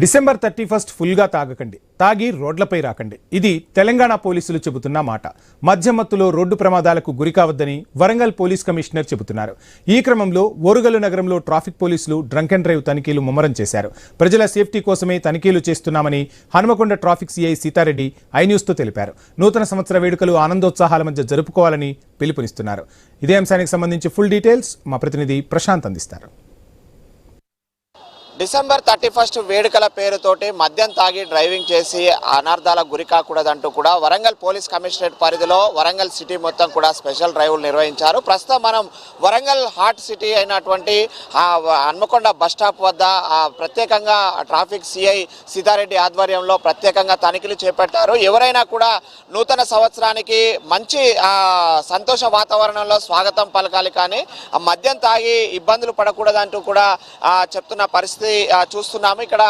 December 31 ఫుల్గా తాగకండి, తాగి రోడ్లపై రాకండి. ఇది తెలంగాణ పోలీసులు చెబుతున్న మాట. మద్యమత్తులో రోడ్డు ప్రమాదాలకు గురికావద్దని వరంగల్ పోలీస్ కమిషనర్ చెబుతున్నారు. ఈ క్రమంలో ఓరుగల్లు నగరంలో ట్రాఫిక్ పోలీసులు డ్రంక్ అండ్ డ్రైవ్ తనిఖీలు ముమ్మరం చేశారు. ప్రజల సేఫ్టీ కోసమే తనిఖీలు చేస్తున్నామని హనుమకొండ ట్రాఫిక్ సిఐ సీతారెడ్డి ఐన్యూస్తో తెలిపారు. నూతన సంవత్సర వేడుకలు ఆనందోత్సాహాల మధ్య జరుపుకోవాలని పిలుపునిస్తున్నారు. ఇదే అంశానికి సంబంధించి ఫుల్ డీటెయిల్స్ మా ప్రతినిధి ప్రశాంత్ అందిస్తారు. డిసెంబర్ 31 వేడుకల పేరుతోటి మద్యం తాగి డ్రైవింగ్ చేసి అనార్థాలకు గురి కాకూడదంటూ కూడా వరంగల్ పోలీస్ కమిషనరేట్ పరిధిలో వరంగల్ సిటీ మొత్తం కూడా స్పెషల్ డ్రైవ్లు నిర్వహించారు. ప్రస్తుతం మనం వరంగల్ హాట్ సిటీ అయినటువంటి హన్మకొండ బస్ స్టాప్ వద్ద ప్రత్యేకంగా ట్రాఫిక్ సిఐ సీతారెడ్డి ఆధ్వర్యంలో ప్రత్యేకంగా తనిఖీలు చేపట్టారు. ఎవరైనా కూడా నూతన సంవత్సరానికి మంచి సంతోష వాతావరణంలో స్వాగతం పలకాలి, కానీ మద్యం తాగి ఇబ్బందులు పడకూడదంటూ కూడా చెప్తున్న పరిస్థితి చూస్తున్నాము. ఇక్కడ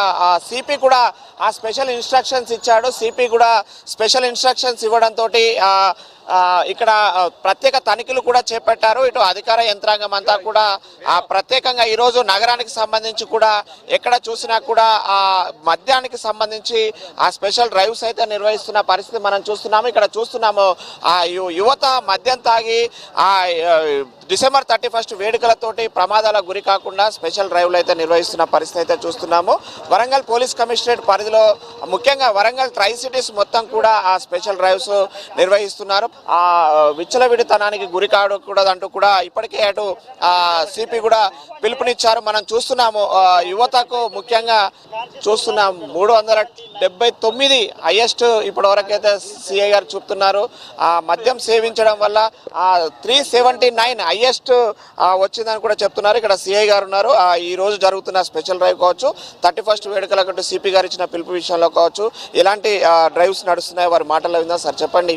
సిపి కూడా ఆ స్పెషల్ ఇన్స్ట్రక్షన్స్ ఇచ్చాడు. సిపి కూడా స్పెషల్ ఇన్స్ట్రక్షన్స్ ఇవ్వడంతో ఇక్కడ ప్రత్యేక తనిఖీలు కూడా చేపట్టారు. ఇటు అధికార యంత్రాంగం అంతా కూడా ప్రత్యేకంగా ఈరోజు నగరానికి సంబంధించి కూడా ఎక్కడ చూసినా కూడా మద్యానికి సంబంధించి ఆ స్పెషల్ డ్రైవ్స్ అయితే నిర్వహిస్తున్న పరిస్థితి మనం చూస్తున్నాము. ఇక్కడ చూస్తున్నాము యువత మద్యం తాగి డిసెంబర్ 31 వేడుకలతోటి ప్రమాదాలకు గురి కాకుండా స్పెషల్ డ్రైవ్లు అయితే నిర్వహిస్తున్న పరిస్థితి అయితే చూస్తున్నాము. వరంగల్ పోలీస్ కమిషనరేట్ పరిధిలో ముఖ్యంగా వరంగల్ ట్రై సిటీస్ మొత్తం కూడా ఆ స్పెషల్ డ్రైవ్స్ నిర్వహిస్తున్నారు. ఆ విచ్చలవిడితనానికి గురి కాకూడదంటూ కూడా ఇప్పటికే అటు సిపి కూడా పిలుపునిచ్చారు. మనం చూస్తున్నాము యువతకు ముఖ్యంగా చూస్తున్నాం 379 హైయెస్ట్ ఇప్పటి వరకైతే సిఐ గారు చూపుతున్నారు. మద్యం సేవించడం వల్ల 379 హైయెస్ట్ వచ్చిందని కూడా చెప్తున్నారు. ఇక్కడ సిఐ గారు ఉన్నారు. ఈ రోజు జరుగుతున్న స్పెషల్ డ్రైవ్ కావచ్చు, 31 వేడుకలకు సిపి గారు ఇచ్చిన పిలుపు విషయంలో కావచ్చు, ఎలాంటి డ్రైవ్స్ నడుస్తున్నాయో వారి మాటల్లో విందాం. సార్ చెప్పండి,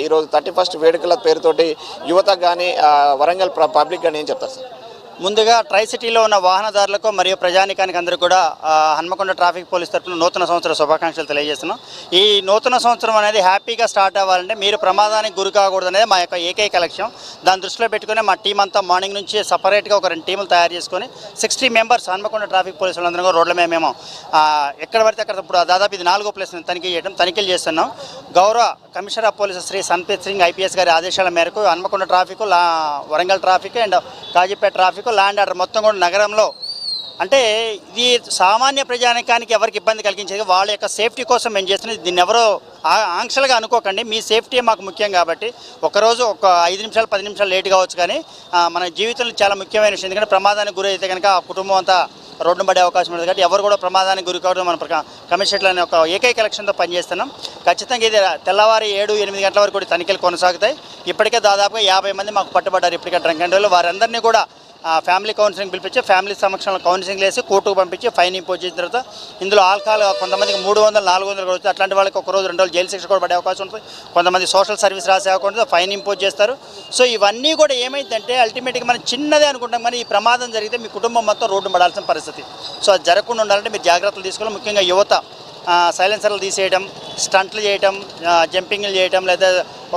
ఈరోజు 31 వేడుకల పేరుతోటి యువతకు కానీ వరంగల్ పబ్లిక్ కానీ ఏం చెప్తారు సార్? ముందుగా ట్రై సిటీలో ఉన్న వాహనదారులకు మరియు ప్రజానికానికి అందరూ కూడా హన్మకొండ ట్రాఫిక్ పోలీస్ తరఫున నూతన సంవత్సర శుభాకాంక్షలు తెలియజేస్తున్నాం. ఈ నూతన సంవత్సరం అనేది హ్యాపీగా స్టార్ట్ అవ్వాలంటే మీరు ప్రమాదానికి గురి కాకూడదు అనేది మా యొక్క ఏకైక లక్ష్యం. దాన్ని దృష్టిలో పెట్టుకుని మా టీం అంతా మార్నింగ్ నుంచి సపరేట్గా ఒక 2 టీములు తయారు చేసుకొని 60 మెంబర్స్ హన్మకొండ ట్రాఫిక్ పోలీసు వాళ్ళందరూ కూడా రోడ్ల మీద మేము ఎక్కడ పడితే అక్కడ ఇప్పుడు దాదాపు ఇది 4వ ప్లేస్ తనిఖీలు చేస్తున్నాం. గౌరవ commissioner of police Shri Sampeth Singh IPS గారి ఆదేశాల మేరకు Hanmakonda traffic, Warangal traffic and Kazipet traffic, land order మొత్తం కూడా నగరంలో అంటే ఇది సామాన్య ప్రజానికానికి ఎవరికి ఇబ్బంది కలిగించేది వాళ్ళ యొక్క సేఫ్టీ కోసం మేము చేస్తున్నది. దీన్ని ఎవరో ఆంక్షలుగా అనుకోకండి, మీ సేఫ్టీ మాకు ముఖ్యం. కాబట్టి ఒకరోజు ఒక 5 నిమిషాలు 10 నిమిషాలు లేట్ కావచ్చు, కానీ మన జీవితంలో చాలా ముఖ్యమైన విషయం. ఎందుకంటే ప్రమాదానికి గురి అయితే కనుక ఆ కుటుంబం అంతా రోడ్డు పడే అవకాశం ఉంటుంది. కాబట్టి ఎవరు కూడా ప్రమాదానికి గురి కావడం మన కమిషనరేట్ అనే ఒక ఏకైక లక్ష్యంతో పనిచేస్తున్నాం. ఖచ్చితంగా ఇది తెల్లవారి 7-8 గంటల వరకు కూడా తనిఖీలు కొనసాగుతాయి. ఇప్పటికే దాదాపుగా 50 మంది మాకు పట్టుబడ్డారు. ఇప్పటికే డ్రంక్ అండ్ డ్రైవ్లో వారందరినీ కూడా ఫ్యామిలీ కౌన్సిలింగ్ పిలిపించి ఫ్యామిలీ సమక్షంలో కౌన్సిలింగ్ వేసి కోర్టుకు పంపించి ఫైన్ ఇంపోజ్ చేసిన తర్వాత ఇందులో ఆల్కహాల్ కొంతమందికి 300-400 కూడా వస్తుంది. అట్లాంటి వాళ్ళకి ఒక రోజు 2 రోజులు జైలు శిక్ష కూడా పడే అవకాశం ఉంటుంది. కొంతమంది సోషల్ సర్వీస్ రాసే అవకాశం ఫైన్ ఇంపోజ్ చేస్తారు. సో ఇవన్నీ కూడా ఏమైందంటే అల్టిమేట్గా మనం చిన్నదే అనుకుంటాం, కానీ ఈ ప్రమాదం జరిగితే మీ కుటుంబం మొత్తం రోడ్డు పడాల్సిన పరిస్థితి. సో అది జరగకుండా ఉండాలంటే మీరు జాగ్రత్తలు తీసుకోవాలి. ముఖ్యంగా యువత సైలెన్సర్లు తీసేయడం, స్టంట్లు చేయటం, జంపింగ్లు చేయటం, లేదా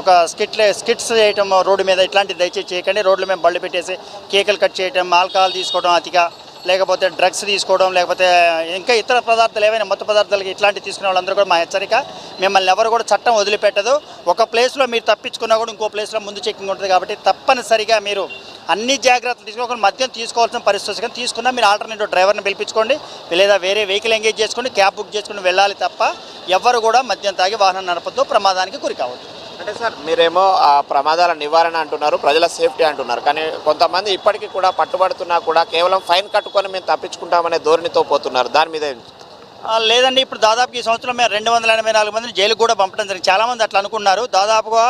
ఒక స్కిట్స్ చేయటం రోడ్డు మీద, ఇట్లాంటివి దయచేసి చేయకండి. రోడ్ల మీద బళ్ళు పెట్టేసి కేకులు కట్ చేయటం, ఆల్కహాల్ తీసుకోవడం అతిగా, లేకపోతే డ్రగ్స్ తీసుకోవడం, లేకపోతే ఇంకా ఇతర పదార్థాలు ఏవైనా మత్తు పదార్థాలకి ఇట్లాంటివి తీసుకునే వాళ్ళందరూ కూడా మా హెచ్చరిక. మిమ్మల్ని ఎవరు కూడా చట్టం వదిలిపెట్టదు. ఒక ప్లేస్లో మీరు తప్పించుకున్నా కూడా ఇంకో ప్లేస్లో ముందు చెక్కింగ్ ఉంటుంది. కాబట్టి తప్పనిసరిగా మీరు అన్ని జాగ్రత్తలు తీసుకోవాలి. మద్యం తీసుకోవాల్సిన పరిస్థితి కానీ తీసుకున్నా మీరు ఆల్టర్నేటివ్ డ్రైవర్ని పిలిపించుకోండి, లేదా వేరే వెహికల్ ఎంగేజ్ చేసుకోండి, క్యాబ్ బుక్ చేసుకుని వెళ్ళాలి తప్ప ఎవరు కూడా మద్యం తాగి వాహనం నడపద్దు, ప్రమాదానికి గురి కావద్దు. అంటే సార్ మీరేమో ప్రమాదాల నివారణ అంటున్నారు, ప్రజల సేఫ్టీ అంటున్నారు, కానీ కొంతమంది ఇప్పటికీ కూడా పట్టుబడుతున్నా కూడా కేవలం ఫైన్ కట్టుకొని మేము తప్పించుకుంటామనే ధోరణితో పోతున్నారు. దాని మీద లేదండి, ఇప్పుడు దాదాపు ఈ సంవత్సరం మేము 284 మందిని జైలుకు కూడా పంపడం జరిగింది. చాలామంది అట్లా అనుకున్నారు. దాదాపుగా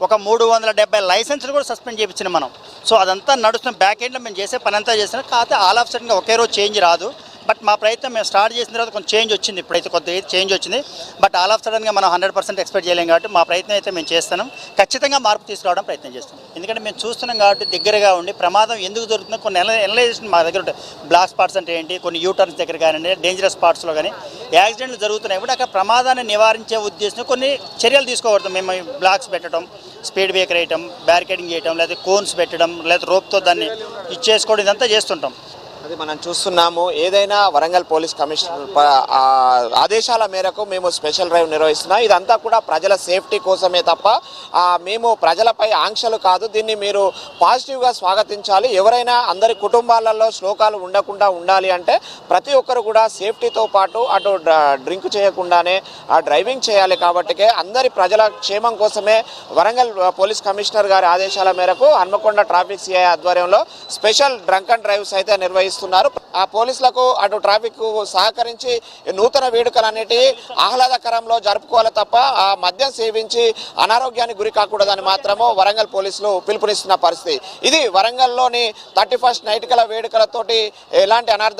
ఒక 370 లైసెన్సులు కూడా సస్పెండ్ చేయించినాం మనం. సో అదంతా నడుస్తున్న బ్యాక్ ఎండ్లో మేము చేసే పని అంతా చేస్తున్నాం. కాకపోతే ఆల్ ఆఫ్ సడన్గా ఒకే రోజు చేంజ్ రాదు. బట్ మా ప్రయత్నం మేము స్టార్ట్ చేసిన తర్వాత కొంచెం చేంజ్ వచ్చింది. ఇప్పుడైతే కొద్ది చేంజ్ వచ్చింది. బట్ ఆల్ ఆఫ్ సడన్గా మనం 100% ఎక్స్పెక్ట్ చేయలేం. కాబట్టి మా ప్రయత్నం అయితే మేము చేస్తున్నాం. ఖచ్చితంగా మార్పు తీసుకురావడం ప్రయత్నం చేస్తాం. ఎందుకంటే మేము చూస్తున్నాం కాబట్టి దగ్గరగా ఉండి ప్రమాదం ఎందుకు జరుగుతుందో కొన్ని ఎనలైజేషన్ మా దగ్గర ఉంటాయి. బ్లాక్ స్పాట్స్ అంటే ఏంటి, కొన్ని యూటర్న్స్ దగ్గర కానివ్వండి, డేంజరస్ స్పాట్స్లో కానీ యాక్సిడెంట్లు జరుగుతున్నాయి. కూడా అక్కడ ప్రమాదాన్ని నివారించే ఉద్దేశంతో కొన్ని చర్యలు తీసుకోకూడదు. మేము బ్లాక్స్ పెట్టడం, స్పీడ్ బ్రేకర్ వేయటం, బ్యారికేడింగ్ చేయటం, లేదా కోన్స్ పెట్టడం, లేదా రోప్తో దాన్ని ఇచ్చేసుకోవడం, ఇదంతా చేస్తుంటాం. అది మనం చూస్తున్నాము. ఏదైనా వరంగల్ పోలీస్ కమిషనర్ ఆదేశాల మేరకు మేము స్పెషల్ డ్రైవ్ నిర్వహిస్తున్నాం. ఇదంతా కూడా ప్రజల సేఫ్టీ కోసమే తప్ప మేము ప్రజలపై ఆంక్షలు కాదు. దీన్ని మీరు పాజిటివ్గా స్వాగతించాలి. ఎవరైనా అందరి కుటుంబాలలో శ్లోకాలు ఉండకుండా ఉండాలి అంటే ప్రతి ఒక్కరు కూడా సేఫ్టీతో పాటు అటు డ్రింక్ చేయకుండానే డ్రైవింగ్ చేయాలి. కాబట్టి అందరి ప్రజల క్షేమం కోసమే వరంగల్ పోలీస్ కమిషనర్ గారి ఆదేశాల మేరకు హన్మకొండ ట్రాఫిక్ సిఐ ఆధ్వర్యంలో స్పెషల్ డ్రంక్ అండ్ డ్రైవ్స్ అయితే నిర్వహిస్తున్నారు. ఆ పోలీసులకు అటు ట్రాఫిక్ సహకరించి నూతన వేడుకలు అనేటివి ఆహ్లాదకరంలో జరుపుకోవాలి తప్ప ఆ మద్యం సేవించి అనారోగ్యానికి గురి కాకూడదని మాత్రము వరంగల్ పోలీసులు పిలుపునిస్తున్న పరిస్థితి. ఇది వరంగల్లోని 31st నైట్ కల వేడుకలతోటి ఎలాంటి అనర్థాలు